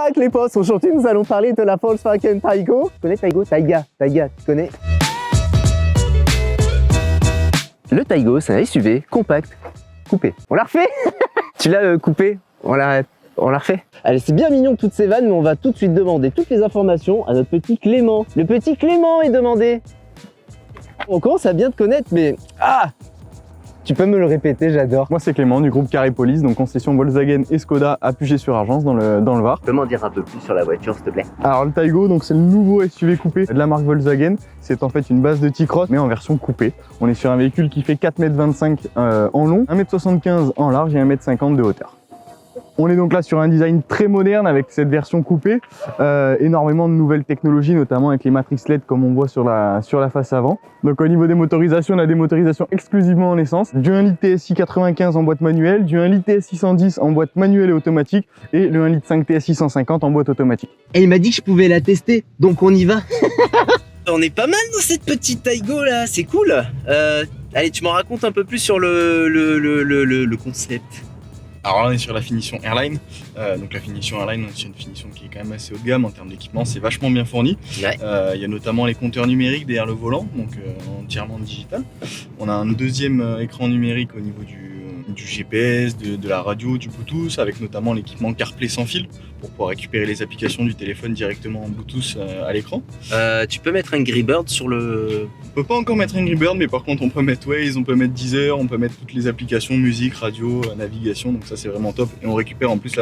attaque les potes. Aujourd'hui nous allons parler de la Volkswagen Taigo. Tu connais Taigo? Taiga, tu connais? Le Taigo, c'est un SUV compact, coupé. On l'a refait. Tu l'as coupé, on l'a refait. Allez, c'est bien mignon toutes ces vannes, mais on va tout de suite demander toutes les informations à notre petit Clément. Le petit Clément est demandé. On commence à bien te connaître, mais... Ah! Tu peux me le répéter, j'adore. Moi c'est Clément du groupe Carré Police, donc concession Volkswagen et Skoda à Puget-sur-Argence dans le Var. Tu peux m'en dire un peu plus sur la voiture, s'il te plaît? Alors le Taigo, donc c'est le nouveau SUV coupé de la marque Volkswagen. C'est en fait une base de T-Cross mais en version coupée. On est sur un véhicule qui fait 4,25 m en long, 1,75 m en large et 1,50 m de hauteur. On est donc là sur un design très moderne avec cette version coupée, énormément de nouvelles technologies, notamment avec les matrices LED comme on voit sur la face avant. Donc au niveau des motorisations, on a des motorisations exclusivement en essence, du 1 litre TSI 95 en boîte manuelle, du 1 litre TSI 110 en boîte manuelle et automatique et le 1 litre 5 TSI 150 en boîte automatique. Et il m'a dit que je pouvais la tester, donc on y va. On est pas mal dans cette petite Taigo là, c'est cool. Allez, tu m'en racontes un peu plus sur le concept. Alors là on est sur la finition Airline, donc la finition Airline c'est une finition qui est quand même assez haut de gamme en termes d'équipement, c'est vachement bien fourni. Ouais. Il y a notamment les compteurs numériques derrière le volant, donc entièrement digital. On a un deuxième écran numérique au niveau du GPS, de la radio, du Bluetooth, avec notamment l'équipement CarPlay sans fil pour pouvoir récupérer les applications du téléphone directement en Bluetooth à l'écran. Tu peux mettre un Bird sur le... On peut pas encore mettre Angry Bird, mais par contre on peut mettre Waze, on peut mettre Deezer, on peut mettre toutes les applications, musique, radio, navigation, donc ça c'est vraiment top. Et on récupère en plus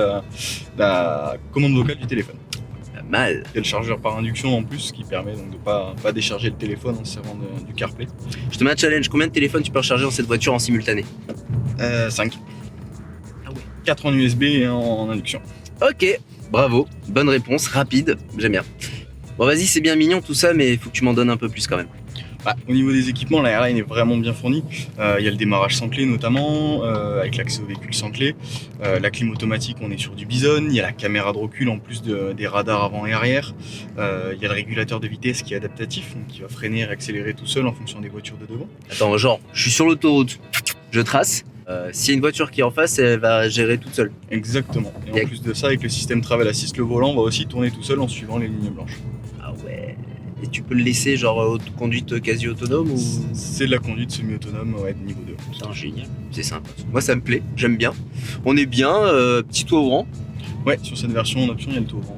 la commande vocale du téléphone. Pas mal. Il y a le chargeur par induction en plus, ce qui permet donc de pas décharger le téléphone en se servant du CarPlay. Je te mets un challenge, combien de téléphones tu peux recharger dans cette voiture en simultané? 5. Ah ouais. 4 en USB et 1 en induction. Ok, bravo, bonne réponse, rapide, j'aime bien. Bon vas-y, c'est bien mignon tout ça, mais il faut que tu m'en donnes un peu plus quand même. Au niveau des équipements, la Airline est vraiment bien fournie. Il y a le démarrage sans clé notamment, avec l'accès au véhicule sans clé. La clim automatique, on est sur du Bison. Il y a la caméra de recul en plus des radars avant et arrière. Il y a le régulateur de vitesse qui est adaptatif, donc qui va freiner et accélérer tout seul en fonction des voitures de devant. Attends, genre, je suis sur l'autoroute, je trace. S'il y a une voiture qui est en face, elle va gérer toute seule. Exactement. Et en plus de ça, avec le système Travel Assist, le volant va aussi tourner tout seul en suivant les lignes blanches. Ah ouais. Et tu peux le laisser genre conduite quasi autonome ou... C'est de la conduite semi-autonome, ouais, de niveau 2. Putain, génial, c'est sympa. Moi ça me plaît, j'aime bien. On est bien, petit toit ouvrant. Ouais, sur cette version en option, il y a le toit ouvrant.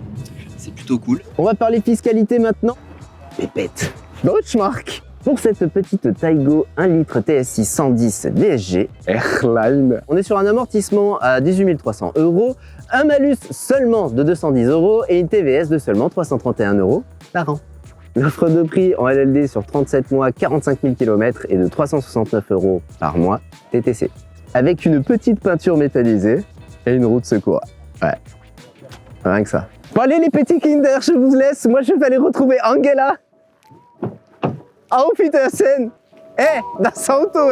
C'est plutôt cool. On va parler fiscalité maintenant. Pépette. Deutschmark. Pour cette petite Taigo 1 litre TSI 110 DSG Airline, on est sur un amortissement à 18 300 €, un malus seulement de 210 € et une TVS de seulement 331 € par an. L'offre de prix en LLD sur 37 mois, 45 000 km et de 369 € par mois TTC. Avec une petite peinture métallisée et une roue de secours. Ouais, rien que ça. Bon allez les petits Kinder, je vous laisse. Moi je vais aller retrouver Angela. Auf Wiedersehen. Das Auto,